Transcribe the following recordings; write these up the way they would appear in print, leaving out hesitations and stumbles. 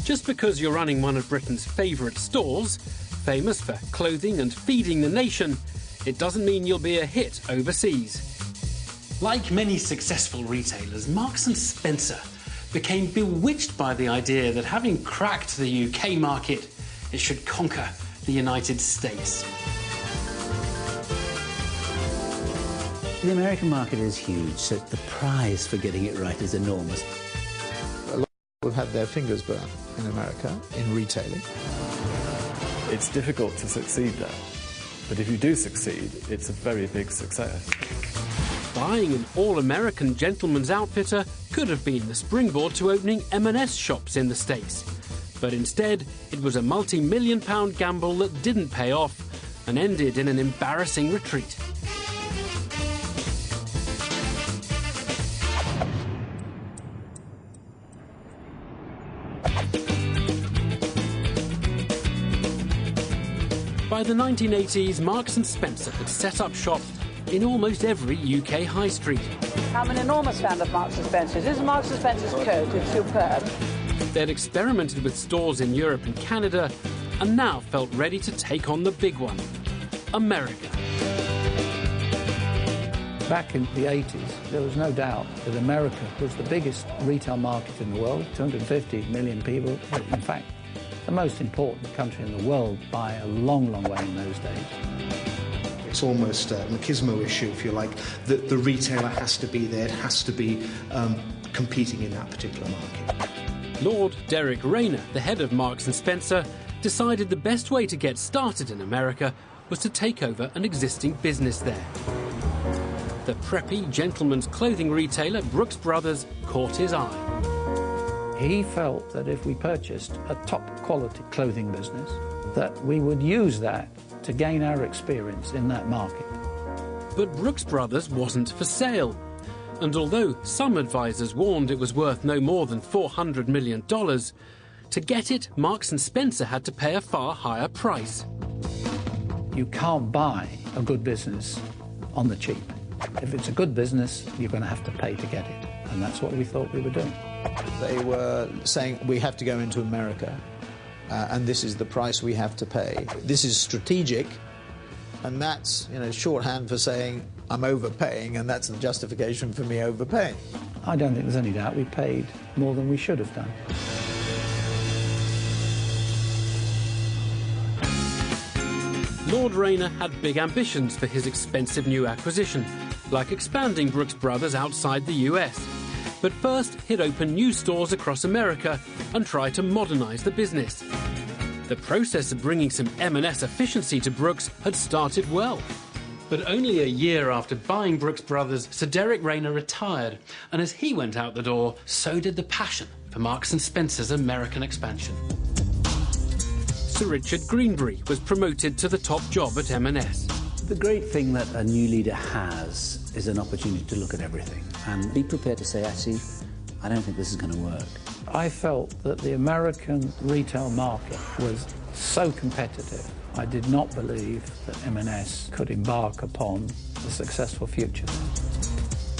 Just because you're running one of Britain's favourite stores, famous for clothing and feeding the nation, it doesn't mean you'll be a hit overseas. Like many successful retailers, Marks & Spencer became bewitched by the idea that having cracked the UK market, it should conquer the United States. The American market is huge, so the prize for getting it right is enormous. A lot of people have had their fingers burnt in America, in retailing. It's difficult to succeed there, but if you do succeed, it's a very big success. Buying an all-American gentleman's outfitter could have been the springboard to opening M&S shops in the States. But instead, it was a multi-million-pound gamble that didn't pay off and ended in an embarrassing retreat. By the 1980s, Marks & Spencer had set up shop in almost every UK high street. I'm an enormous fan of Marks & Spencer's. This is Marks & Spencer's coat. It's superb. They'd experimented with stores in Europe and Canada and now felt ready to take on the big one, America. Back in the 80s, there was no doubt that America was the biggest retail market in the world, 250 million people. In fact, the most important country in the world by a long, long way in those days. It's almost a machismo issue, if you like, that the retailer has to be there, it has to be competing in that particular market. Lord Derek Rayner, the head of Marks & Spencer, decided the best way to get started in America was to take over an existing business there. The preppy gentleman's clothing retailer Brooks Brothers caught his eye. He felt that if we purchased a top-quality clothing business, that we would use that to gain our experience in that market. But Brooks Brothers wasn't for sale. And although some advisors warned it was worth no more than $400 million, to get it, Marks & Spencer had to pay a far higher price. You can't buy a good business on the cheap. If it's a good business, you're going to have to pay to get it. And that's what we thought we were doing. They were saying, we have to go into America, and this is the price we have to pay. This is strategic, and that's, shorthand for saying, I'm overpaying, and that's the justification for me overpaying. I don't think there's any doubt we paid more than we should have done. Lord Rayner had big ambitions for his expensive new acquisition, like expanding Brooks Brothers outside the US. But first, he'd open new stores across America and try to modernise the business. The process of bringing some M&S efficiency to Brooks had started well. But only a year after buying Brooks Brothers, Sir Derek Rayner retired, and as he went out the door, so did the passion for Marks & Spencer's American expansion. Sir Richard Greenbury was promoted to the top job at M&S. The great thing that a new leader has is an opportunity to look at everything and be prepared to say, actually, I don't think this is going to work. I felt that the American retail market was so competitive, I did not believe that M&S could embark upon a successful future.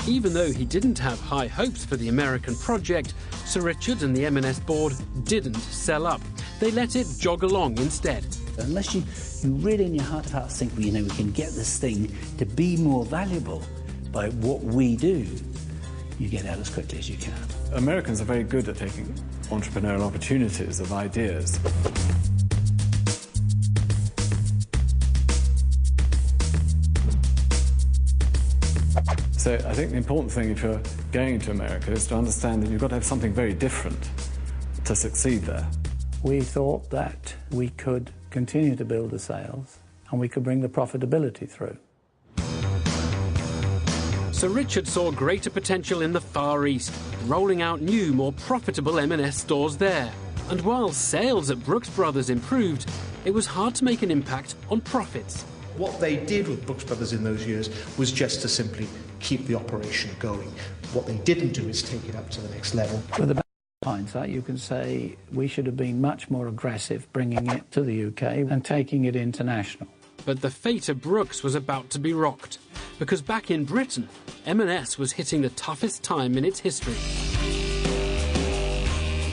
Even though he didn't have high hopes for the American project, Sir Richard and the M&S board didn't sell up. They let it jog along instead. Unless you really in your heart of hearts think, we can get this thing to be more valuable by what we do, you get out as quickly as you can. Americans are very good at taking entrepreneurial opportunities of ideas. So I think the important thing if you're going to America is to understand that you've got to have something very different to succeed there. We thought that we could continue to build the sales and we could bring the profitability through. Sir Richard saw greater potential in the Far East, rolling out new, more profitable M&S stores there. And while sales at Brooks Brothers improved, it was hard to make an impact on profits. What they did with Brooks Brothers in those years was just to simply keep the operation going. What they didn't do is take it up to the next level. With the hindsight, you can say we should have been much more aggressive bringing it to the UK and taking it international. But the fate of Brooks was about to be rocked, because back in Britain, M&S was hitting the toughest time in its history.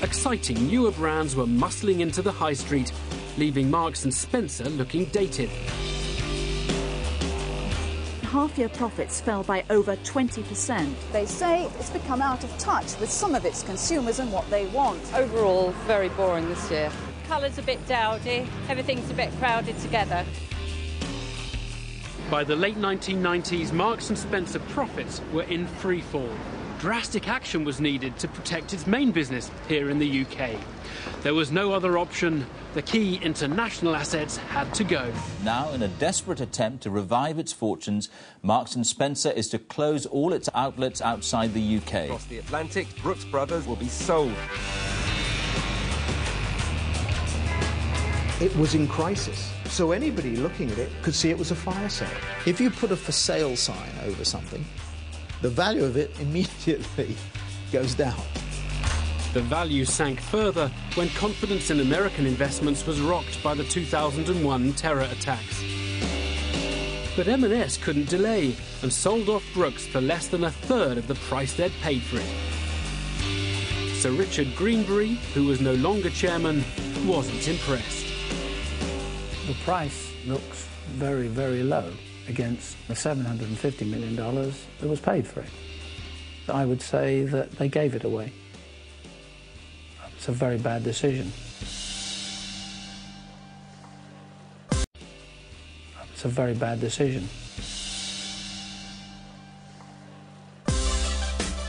A exciting newer brands were muscling into the high street, leaving Marks & Spencer looking dated. Half-year profits fell by over 20%. They say it's become out of touch with some of its consumers and what they want. Overall, very boring this year. Colour's a bit dowdy, everything's a bit crowded together. By the late 1990s, Marks & Spencer profits were in freefall. Drastic action was needed to protect its main business here in the UK. There was no other option. The key international assets had to go. Now, in a desperate attempt to revive its fortunes, Marks & Spencer is to close all its outlets outside the UK. Across the Atlantic, Brooks Brothers will be sold. It was in crisis, so anybody looking at it could see it was a fire sale. If you put a for sale sign over something, the value of it immediately goes down. The value sank further when confidence in American investments was rocked by the 2001 terror attacks. But M&S couldn't delay and sold off Brooks for less than a third of the price they'd paid for it. Sir Richard Greenbury, who was no longer chairman, wasn't impressed. The price looks very, very low against the $750 million that was paid for it. I would say that they gave it away. It's a very bad decision. It's a very bad decision.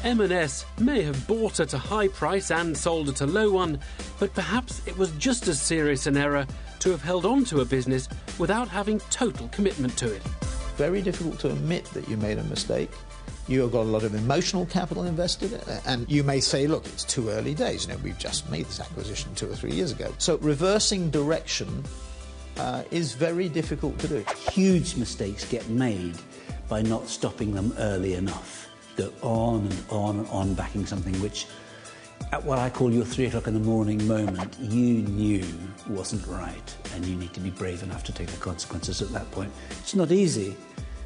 M&S may have bought at a high price and sold at a low one, but perhaps it was just as serious an error to have held on to a business without having total commitment to it. Very difficult to admit that you made a mistake. You have got a lot of emotional capital invested, and you may say, look, it's too early days. You know, we've just made this acquisition 2 or 3 years ago. So reversing direction is very difficult to do. Huge mistakes get made by not stopping them early enough. Go on and on and on backing something which, at what I call your 3 o'clock in the morning moment, you knew wasn't right, and you need to be brave enough to take the consequences at that point. It's not easy,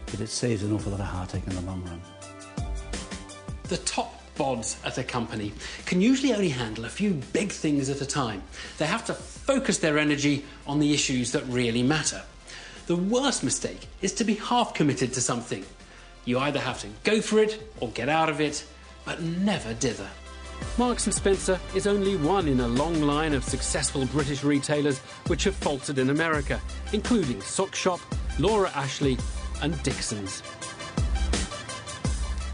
but it saves an awful lot of heartache in the long run. The top bods at a company can usually only handle a few big things at a time. They have to focus their energy on the issues that really matter. The worst mistake is to be half committed to something. You either have to go for it or get out of it, but never dither. Marks & Spencer is only one in a long line of successful British retailers which have faltered in America, including Sock Shop, Laura Ashley and Dixons.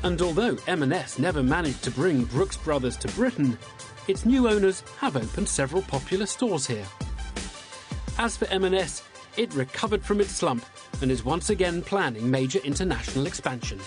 And although M&S never managed to bring Brooks Brothers to Britain, its new owners have opened several popular stores here. As for M&S, it recovered from its slump and is once again planning major international expansion.